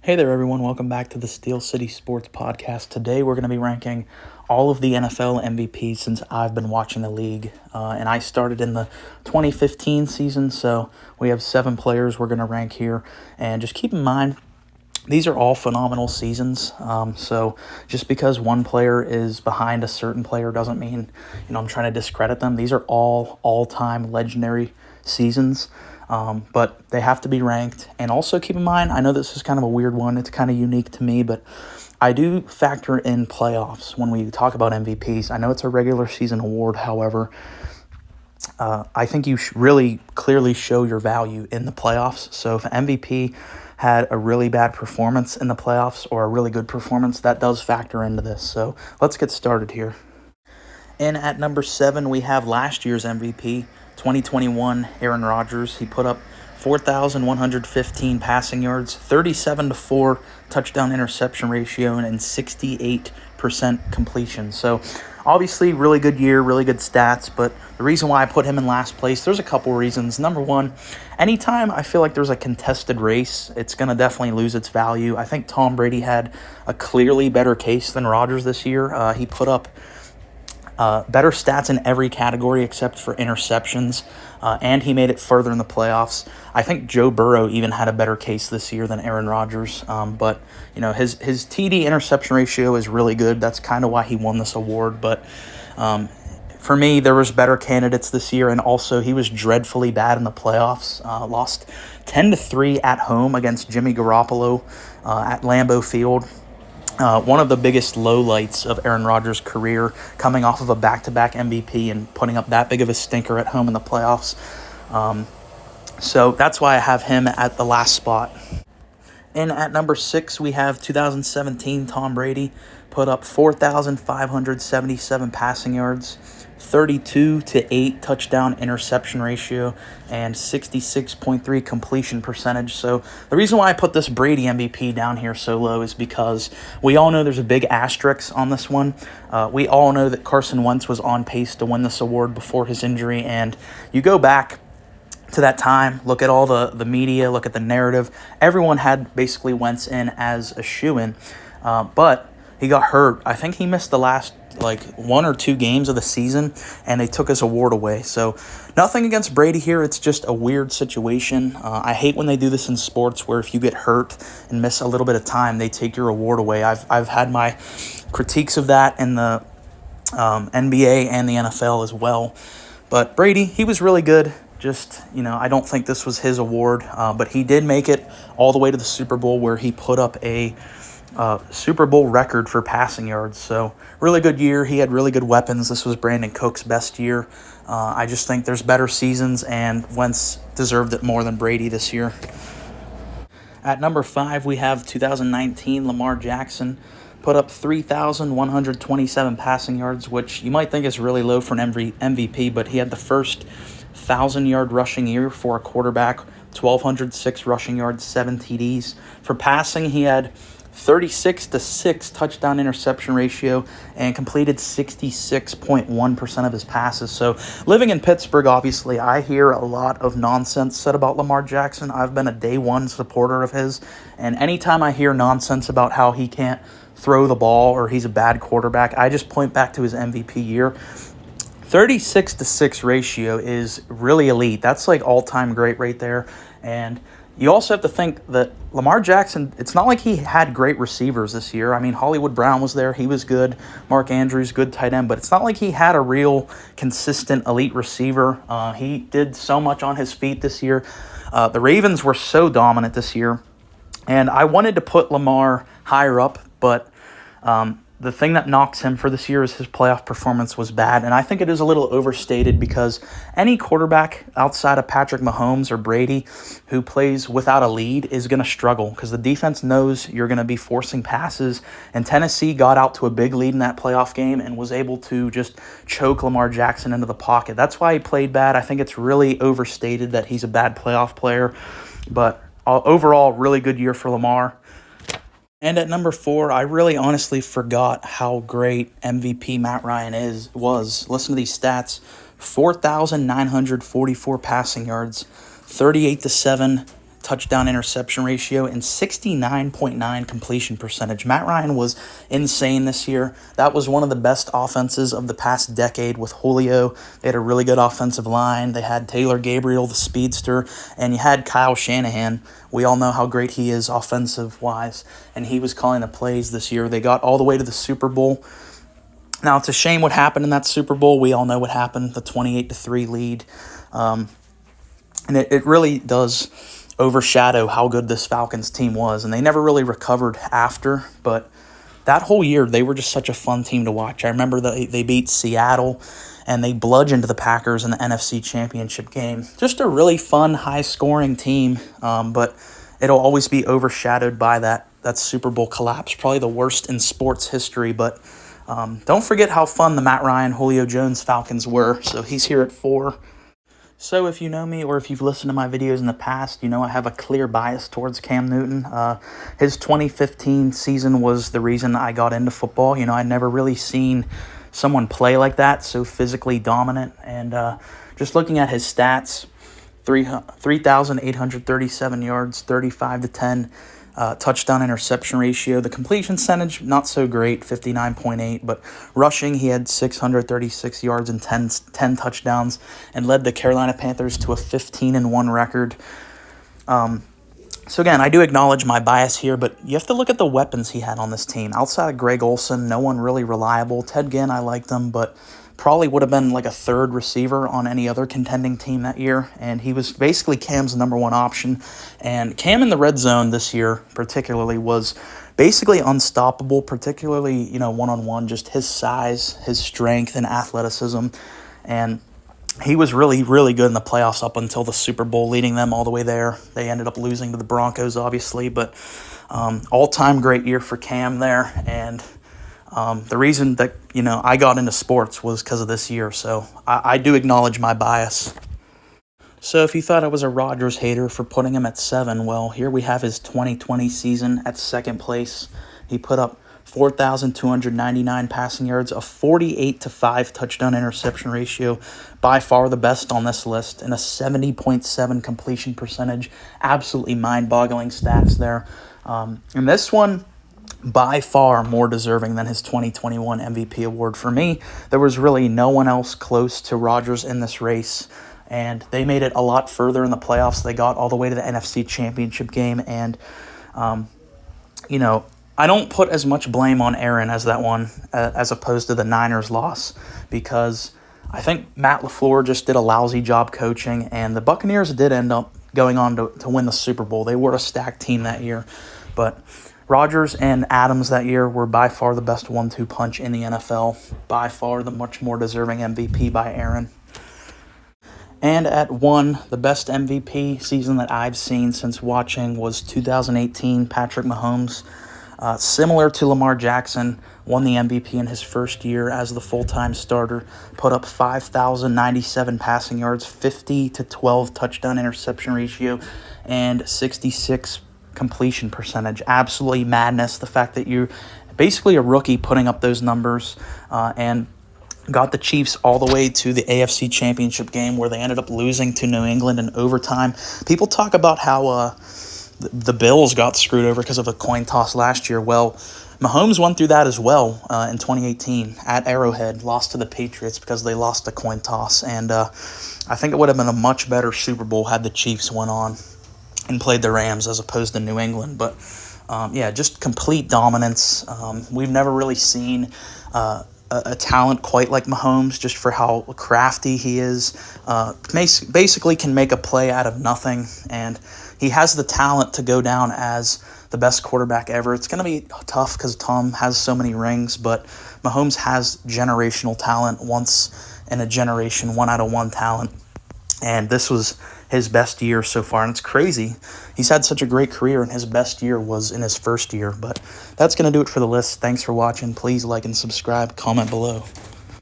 Hey there, everyone. Welcome back to the Steel City Sports Podcast. Today, we're going to be ranking all of the NFL MVPs since I've been watching the league. And I started in the 2015 season, so we have 7 players we're going to rank here. And just keep in mind, these are all phenomenal seasons. So just because one player is behind a certain player doesn't mean, I'm trying to discredit them. These are all-time legendary seasons. But they have to be ranked. And also keep in mind, I know this is kind of a weird one. It's kind of unique to me, but I do factor in playoffs when we talk about MVPs. I know it's a regular season award. However, I think you should really clearly show your value in the playoffs. So if an MVP had a really bad performance in the playoffs or a really good performance, that does factor into this. So let's get started here. And at number 7, we have last year's MVP, 2021, Aaron Rodgers. He put up 4,115 passing yards, 37-4 touchdown interception ratio, and 68% completion. So obviously really good year, really good stats, but the reason why I put him in last place, there's a couple reasons. Number one, anytime I feel like there's a contested race, it's going to definitely lose its value. I think Tom Brady had a clearly better case than Rodgers this year. He put up better stats in every category except for interceptions, and he made it further in the playoffs. I think Joe Burrow even had a better case this year than Aaron Rodgers, but his TD interception ratio is really good. That's kind of why he won this award, but for me, there was better candidates this year, and also he was dreadfully bad in the playoffs. Lost 10-3 at home against Jimmy Garoppolo at Lambeau Field. One of the biggest lowlights of Aaron Rodgers' career, coming off of a back-to-back MVP and putting up that big of a stinker at home in the playoffs. So that's why I have him at the last spot. And at number 6, we have 2017 Tom Brady, put up 4,577 passing yards, 32-8 touchdown interception ratio, and 66.3 completion percentage. So the reason why I put this Brady MVP down here so low is because we all know there's a big asterisk on this one. We all know that Carson Wentz was on pace to win this award before his injury, and you go back to that time, look at all the media, look at the narrative. Everyone had basically Wentz in as a shoo-in, but he got hurt. I think he missed the last 1 or 2 games of the season, and they took his award away. So nothing against Brady here. It's just a weird situation. I hate when they do this in sports where if you get hurt and miss a little bit of time, they take your award away. I've had my critiques of that in the NBA and the NFL as well. But Brady, he was really good. Just, I don't think this was his award, but he did make it all the way to the Super Bowl where he put up a Super Bowl record for passing yards. So really good year. He had really good weapons. This was Brandon Cook's best year. I just think there's better seasons, and Wentz deserved it more than Brady this year. At number 5, we have 2019 Lamar Jackson. Put up 3,127 passing yards, which you might think is really low for an MVP, but he had the first 1,000-yard rushing year for a quarterback, 1,206 rushing yards, 7 TDs. For passing, he had 36-6 touchdown interception ratio and completed 66.1% of his passes. So living in Pittsburgh, obviously, I hear a lot of nonsense said about Lamar Jackson. I've been a day one supporter of his, and anytime I hear nonsense about how he can't throw the ball or he's a bad quarterback, I just point back to his MVP year. 36-6 ratio is really elite. That's all-time great right there. And you also have to think that Lamar Jackson, it's not like he had great receivers this year. I mean, Hollywood Brown was there. He was good. Mark Andrews, good tight end. But it's not like he had a real consistent elite receiver. He did so much on his feet this year. The Ravens were so dominant this year. And I wanted to put Lamar higher up, but the thing that knocks him for this year is his playoff performance was bad, and I think it is a little overstated because any quarterback outside of Patrick Mahomes or Brady who plays without a lead is going to struggle because the defense knows you're going to be forcing passes, and Tennessee got out to a big lead in that playoff game and was able to just choke Lamar Jackson into the pocket. That's why he played bad. I think it's really overstated that he's a bad playoff player, but overall, really good year for Lamar. And at number 4, I really honestly forgot how great MVP Matt Ryan was. Listen to these stats. 4,944 passing yards, 38-7 touchdown interception ratio and 69.9 completion percentage. Matt Ryan was insane this year. That was one of the best offenses of the past decade with Julio. They had a really good offensive line. They had Taylor Gabriel, the speedster, and you had Kyle Shanahan. We all know how great he is offensive-wise, and he was calling the plays this year. They got all the way to the Super Bowl. Now, it's a shame what happened in that Super Bowl. We all know what happened, the 28-3 lead. And it really does overshadow how good this Falcons team was. And they never really recovered after. But that whole year, they were just such a fun team to watch. I remember they beat Seattle, and they bludgeoned the Packers in the NFC Championship game. Just a really fun, high-scoring team. But it'll always be overshadowed by that Super Bowl collapse. Probably the worst in sports history. But don't forget how fun the Matt Ryan, Julio Jones Falcons were. So he's here at 4. So if you know me or if you've listened to my videos in the past, you know I have a clear bias towards Cam Newton. His 2015 season was the reason I got into football. You know, I'd never really seen someone play like that, so physically dominant. And just looking at his stats, 3,837 yards, 35-10 touchdown interception ratio. The completion percentage, not so great, 59.8, but rushing, he had 636 yards and 10 touchdowns and led the Carolina Panthers to a 15-1 record. So again, I do acknowledge my bias here, but you have to look at the weapons he had on this team. Outside of Greg Olsen, no one really reliable. Ted Ginn, I liked him, but probably would have been like a third receiver on any other contending team that year, and he was basically Cam's number one option. And Cam in the red zone this year particularly was basically unstoppable, particularly, you know, one-on-one, just his size, his strength, and athleticism. And he was really, really good in the playoffs up until the Super Bowl, leading them all the way there. They ended up losing to the Broncos, obviously, but all-time great year for Cam there. And the reason that, you know, I got into sports was because of this year, so I do acknowledge my bias. So if you thought I was a Rodgers hater for putting him at 7, well, here we have his 2020 season at second place. He put up 4,299 passing yards, a 48-5 touchdown interception ratio, by far the best on this list, and a 70.7 completion percentage. Absolutely mind-boggling stats there. And this one, by far more deserving than his 2021 MVP award. For me, there was really no one else close to Rodgers in this race, and they made it a lot further in the playoffs. They got all the way to the NFC Championship game, and, you know, I don't put as much blame on Aaron as that one, as opposed to the Niners' loss, because I think Matt LaFleur just did a lousy job coaching, and the Buccaneers did end up going on to win the Super Bowl. They were a stacked team that year, but Rodgers and Adams that year were by far the best 1-2 punch in the NFL. By far the much more deserving MVP by Aaron. And at 1, the best MVP season that I've seen since watching was 2018, Patrick Mahomes. Similar to Lamar Jackson, won the MVP in his first year as the full-time starter, put up 5,097 passing yards, 50-12 touchdown interception ratio, and 66 completion percentage. Absolutely madness. The fact that you're basically a rookie putting up those numbers, and got the Chiefs all the way to the AFC Championship game where they ended up losing to New England in overtime. People talk about how the Bills got screwed over because of a coin toss last year. Well, Mahomes went through that as well in 2018 at Arrowhead, lost to the Patriots because they lost the coin toss. And I think it would have been a much better Super Bowl had the Chiefs went on and played the Rams as opposed to New England. But, yeah, just complete dominance. We've never really seen a talent quite like Mahomes, just for how crafty he is. Basically can make a play out of nothing, and he has the talent to go down as the best quarterback ever. It's going to be tough because Tom has so many rings, but Mahomes has generational talent, once in a generation, 1 out of 1 talent. And this was his best year so far, and it's crazy. He's had such a great career, and his best year was in his first year. But that's going to do it for the list. Thanks for watching. Please like and subscribe. Comment below.